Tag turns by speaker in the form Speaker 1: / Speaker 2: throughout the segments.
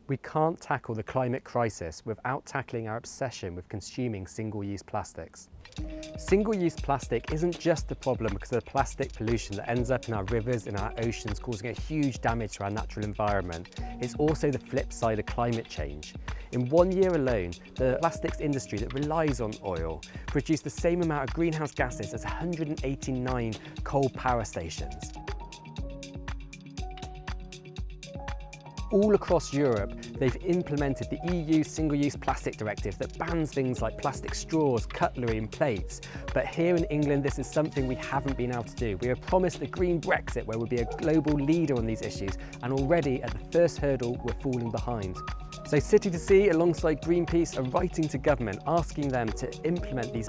Speaker 1: We can't tackle the climate crisis without tackling our obsession with consuming single-use plastics. Single-use plastic isn't just a problem because of the plastic pollution that ends up in our rivers and our oceans, causing a huge damage to our natural environment. It's also the flip side of climate change. In 1 year alone, the plastics industry that relies on oil produced the same amount of greenhouse gases as 189 coal power stations. All across Europe, they've implemented the EU Single-Use Plastic Directive that bans things like plastic straws, cutlery and plates. But here in England, this is something we haven't been able to do. We were promised a green Brexit where we'll be a global leader on these issues, and already at the first hurdle, we're falling behind. So City to Sea, alongside Greenpeace, are writing to government, asking them to implement these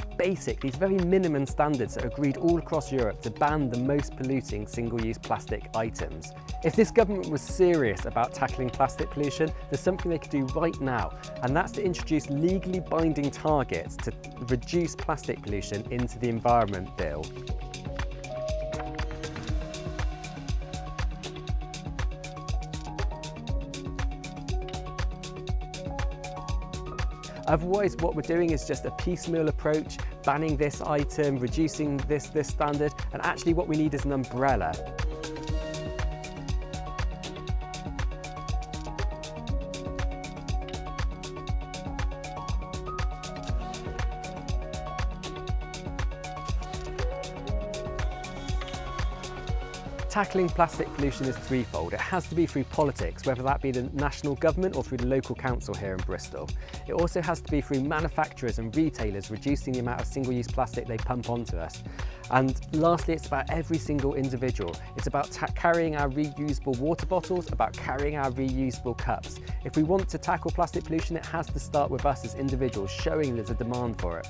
Speaker 1: very minimum standards that are agreed all across Europe to ban the most polluting single-use plastic items. If this government was serious about tackling plastic pollution, there's something they could do right now, and that's to introduce legally binding targets to reduce plastic pollution into the Environment Bill. Otherwise, what we're doing is just a piecemeal approach, banning this item, reducing this standard, and actually what we need is an umbrella. Tackling plastic pollution is threefold. It has to be through politics, whether that be the national government or through the local council here in Bristol. It also has to be through manufacturers and retailers reducing the amount of single-use plastic they pump onto us. And lastly, it's about every single individual. It's about carrying our reusable water bottles, about carrying our reusable cups. If we want to tackle plastic pollution, it has to start with us as individuals, showing there's a demand for it.